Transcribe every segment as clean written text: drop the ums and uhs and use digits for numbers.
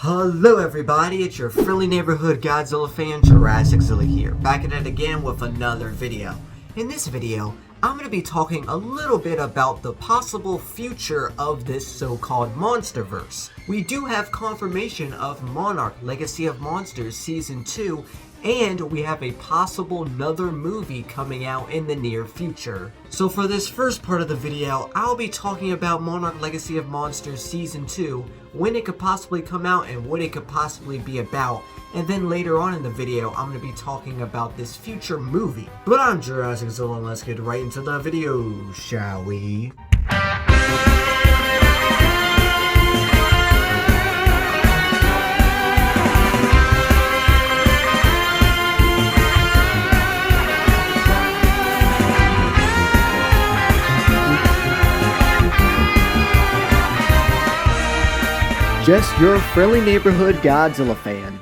Hello everybody, it's your friendly neighborhood Godzilla fan, JurassicZilla here, back at it again with another video. In this video, I'm going to be talking a little bit about the possible future of this so-called Monsterverse. We do have confirmation of Monarch Legacy of Monsters Season 2, and we have a possible another movie coming out in the near future. So for this first part of the video, I'll be talking about Monarch Legacy of Monsters Season 2, when it could possibly come out and what it could possibly be about. And then later on in the video, I'm going to be talking about this future movie. But I'm JurassicZilla, and let's get right into the video, shall we? Just your friendly neighborhood Godzilla fan.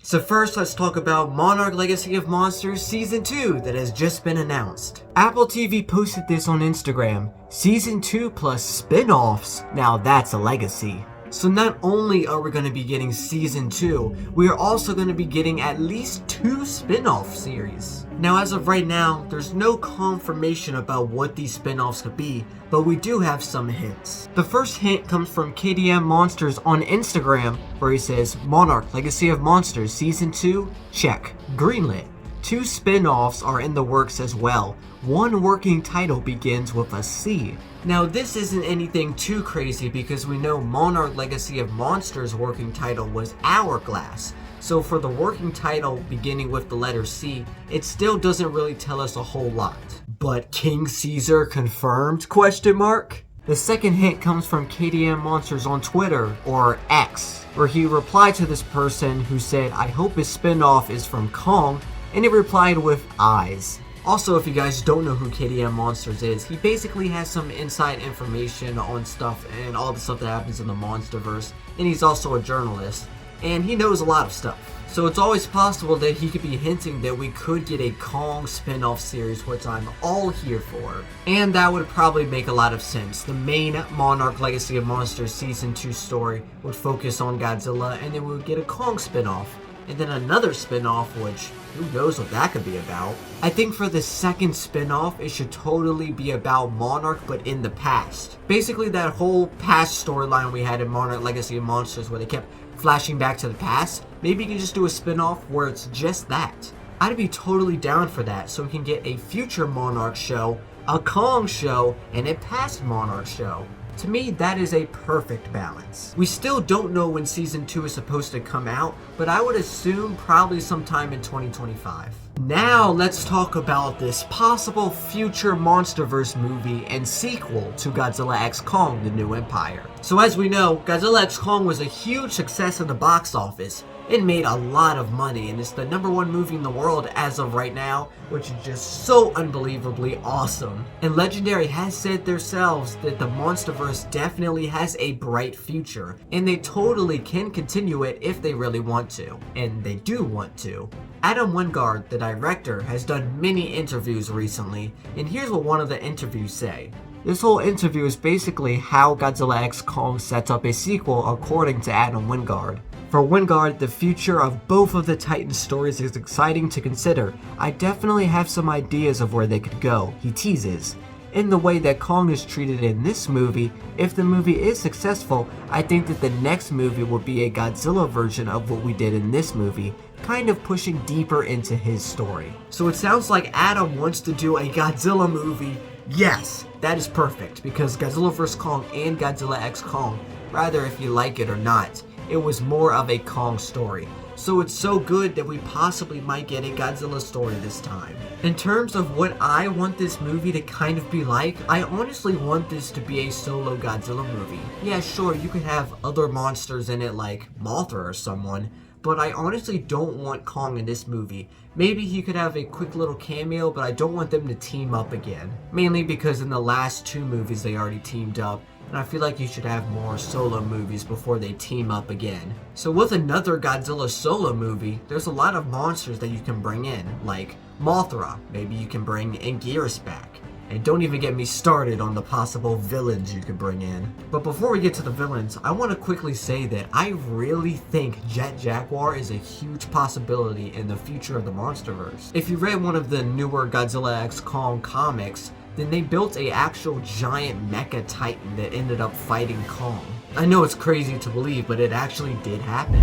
So first, let's talk about Monarch Legacy of Monsters Season 2 that has just been announced. Apple TV posted this on Instagram. Season 2 plus spin-offs. Now that's a legacy. So not only are we going to be getting Season 2, we are also going to be getting at least 2 spin-off series. Now as of right now, there's no confirmation about what these spin-offs could be, but we do have some hints. The first hint comes from KDM Monsters on Instagram, where he says, Monarch Legacy of Monsters Season 2, check, greenlit. 2 spin-offs are in the works as well. One working title begins with a C. Now this isn't anything too crazy because we know Monarch Legacy of Monsters' working title was Hourglass. So for the working title beginning with the letter C, it still doesn't really tell us a whole lot. But King Caesar confirmed? Question mark? The second hint comes from KDM Monsters on Twitter, or X, where he replied to this person who said, I hope his spin-off is from Kong, and it replied with eyes. Also, if you guys don't know who KDM Monsters is, he basically has some inside information on stuff and all the stuff that happens in the Monsterverse, and he's also a journalist, and he knows a lot of stuff. So it's always possible that he could be hinting that we could get a Kong spin-off series, which I'm all here for. And that would probably make a lot of sense. The main Monarch Legacy of Monsters Season 2 story would focus on Godzilla, and then we would get a Kong spin-off. And then another spin-off, which who knows what that could be about. I think for the second spin-off, it should totally be about Monarch, but in the past. Basically that whole past storyline we had in Monarch Legacy of Monsters where they kept flashing back to the past, maybe you can just do a spin-off where it's just that. I'd be totally down for that, so we can get a future Monarch show, a Kong show, and a past Monarch show. To me, that is a perfect balance. We still don't know when Season 2 is supposed to come out, but I would assume probably sometime in 2025. Now let's talk about this possible future Monsterverse movie and sequel to Godzilla x Kong: The New Empire. So as we know, Godzilla x Kong was a huge success in the box office. It made a lot of money and it's the #1 movie in the world as of right now, which is just so unbelievably awesome. And Legendary has said themselves that the Monsterverse definitely has a bright future, and they totally can continue it if they really want to. And they do want to. Adam Wingard, the director, has done many interviews recently, and here's what one of the interviews say. This whole interview is basically how Godzilla x Kong sets up a sequel according to Adam Wingard. For Wingard, the future of both of the Titan stories is exciting to consider. I definitely have some ideas of where they could go, he teases. In the way that Kong is treated in this movie, if the movie is successful, I think that the next movie will be a Godzilla version of what we did in this movie, kind of pushing deeper into his story. So it sounds like Adam wants to do a Godzilla movie. Yes, that is perfect, because Godzilla vs. Kong and Godzilla x Kong, rather if you like it or not, it was more of a Kong story. So it's so good that we possibly might get a Godzilla story this time. In terms of what I want this movie to kind of be like, I honestly want this to be a solo Godzilla movie. Yeah, sure, you could have other monsters in it like Mothra or someone, but I honestly don't want Kong in this movie. Maybe he could have a quick little cameo, but I don't want them to team up again. Mainly because in the last 2 movies they already teamed up, and I feel like you should have more solo movies before they team up again. So with another Godzilla solo movie, there's a lot of monsters that you can bring in, like Mothra. Maybe you can bring Anguirus back. And don't even get me started on the possible villains you could bring in. But before we get to the villains, I want to quickly say that I really think Jet Jaguar is a huge possibility in the future of the Monsterverse. If you read one of the newer Godzilla x Kong comics, then they built a actual giant mecha titan that ended up fighting Kong. I know it's crazy to believe, but it actually did happen.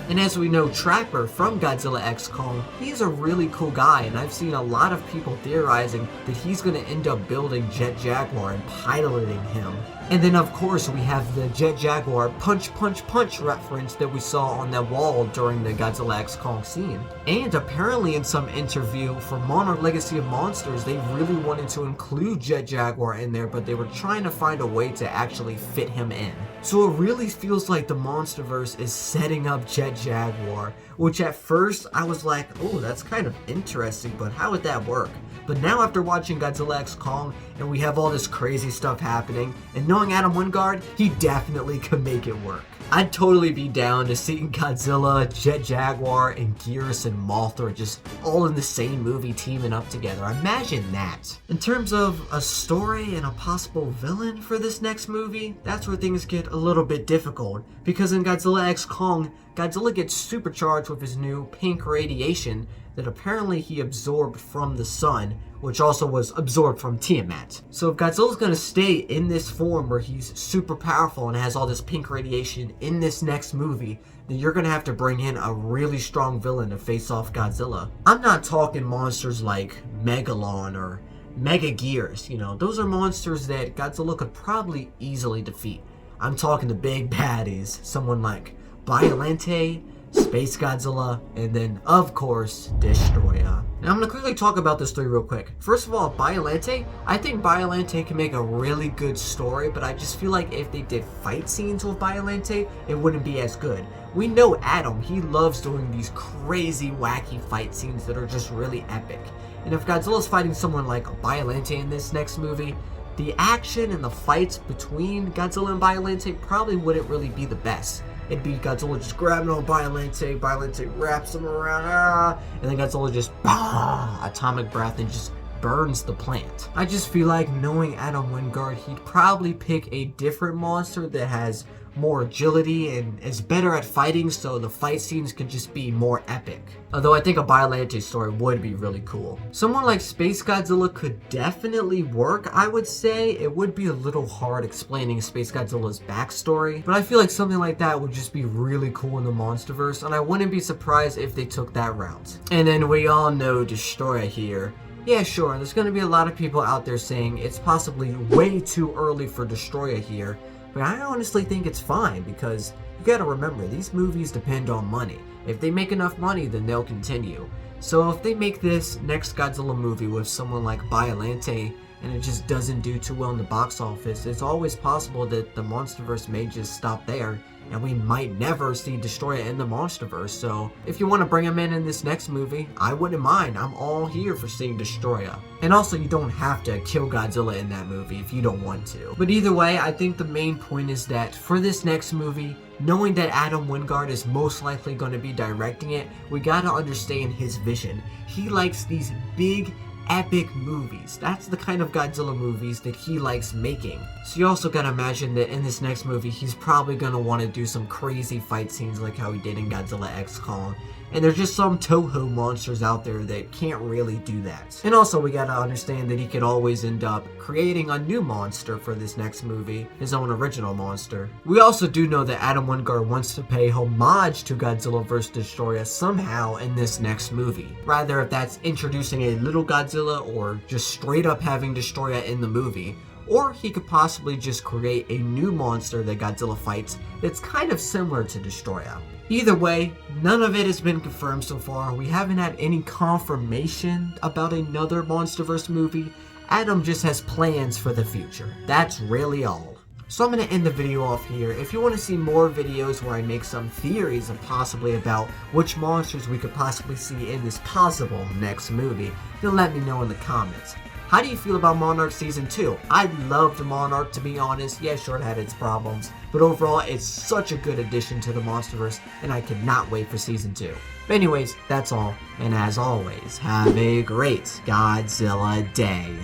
And as we know, Trapper from Godzilla x Kong, he's a really cool guy, and I've seen a lot of people theorizing that he's going to end up building Jet Jaguar and piloting him. And then of course we have the Jet Jaguar punch punch punch reference that we saw on that wall during the Godzilla x Kong scene. And apparently in some interview for Monarch Legacy of Monsters, they really wanted to include Jet Jaguar in there, but they were trying to find a way to actually fit him in. So it really feels like the Monsterverse is setting up Jet Jaguar, which at first I was like, oh, that's kind of interesting, but how would that work? But now after watching Godzilla x Kong, and we have all this crazy stuff happening, and knowing Adam Wingard, he definitely could make it work. I'd totally be down to seeing Godzilla, Jet Jaguar, and Gearus and Mothra just all in the same movie teaming up together. Imagine that. In terms of a story and a possible villain for this next movie, that's where things get a little bit difficult. Because in Godzilla x Kong, Godzilla gets supercharged with his new pink radiation that apparently he absorbed from the sun, which also was absorbed from Tiamat. So if Godzilla's gonna stay in this form where he's super powerful and has all this pink radiation in this next movie, then you're gonna have to bring in a really strong villain to face off Godzilla. I'm not talking monsters like Megalon or Mega Gears, you know, those are monsters that Godzilla could probably easily defeat. I'm talking the big baddies, someone like Biollante, Space Godzilla, and then, of course, Destroya. Now, I'm going to quickly talk about this three real quick. First of all, Biollante, I think Biollante can make a really good story, but I just feel like if they did fight scenes with Biollante, it wouldn't be as good. We know Adam, he loves doing these crazy, wacky fight scenes that are just really epic. And if Godzilla's fighting someone like Biollante in this next movie, the action and the fights between Godzilla and Biollante probably wouldn't really be the best. It'd be Godzilla just grabbing on Biollante, Biollante wraps him around, and then Godzilla just atomic breath and just burns the plant. I just feel like knowing Adam Wingard, he'd probably pick a different monster that has more agility and is better at fighting, so the fight scenes could just be more epic. Although I think a Biollante story would be really cool. Someone like Space Godzilla could definitely work, I would say. It would be a little hard explaining Space Godzilla's backstory, but I feel like something like that would just be really cool in the Monsterverse, and I wouldn't be surprised if they took that route. And then we all know Destroya here. Yeah, sure, there's going to be a lot of people out there saying it's possibly way too early for Destroya here, but I honestly think it's fine, because you gotta remember, these movies depend on money. If they make enough money, then they'll continue. So if they make this next Godzilla movie with someone like Biollante and it just doesn't do too well in the box office, it's always possible that the Monsterverse may just stop there and we might never see Destroya in the Monsterverse. So if you want to bring him in this next movie, I wouldn't mind. I'm all here for seeing Destroya. And also, you don't have to kill Godzilla in that movie if you don't want to. But either way, I think the main point is that for this next movie, knowing that Adam Wingard is most likely going to be directing it, we gotta understand his vision. He likes these big, epic movies. That's the kind of Godzilla movies that he likes making. So you also gotta imagine that in this next movie, he's probably gonna want to do some crazy fight scenes like how he did in Godzilla x Kong. And there's just some Toho monsters out there that can't really do that. And also we gotta understand that he could always end up creating a new monster for this next movie, his own original monster. We also do know that Adam Wingard wants to pay homage to Godzilla vs. Destroya somehow in this next movie. Rather if that's introducing a little Godzilla or just straight up having Destroya in the movie. Or he could possibly just create a new monster that Godzilla fights that's kind of similar to Destroya. Either way, none of it has been confirmed so far. We haven't had any confirmation about another Monsterverse movie. Adam just has plans for the future. That's really all. So I'm going to end the video off here. If you want to see more videos where I make some theories of possibly about which monsters we could possibly see in this possible next movie, then let me know in the comments. How do you feel about Monarch Season 2? I loved Monarch, to be honest. Yeah, sure, it had its problems, but overall, it's such a good addition to the Monsterverse, and I cannot wait for Season 2. But anyways, that's all, and as always, have a great Godzilla day.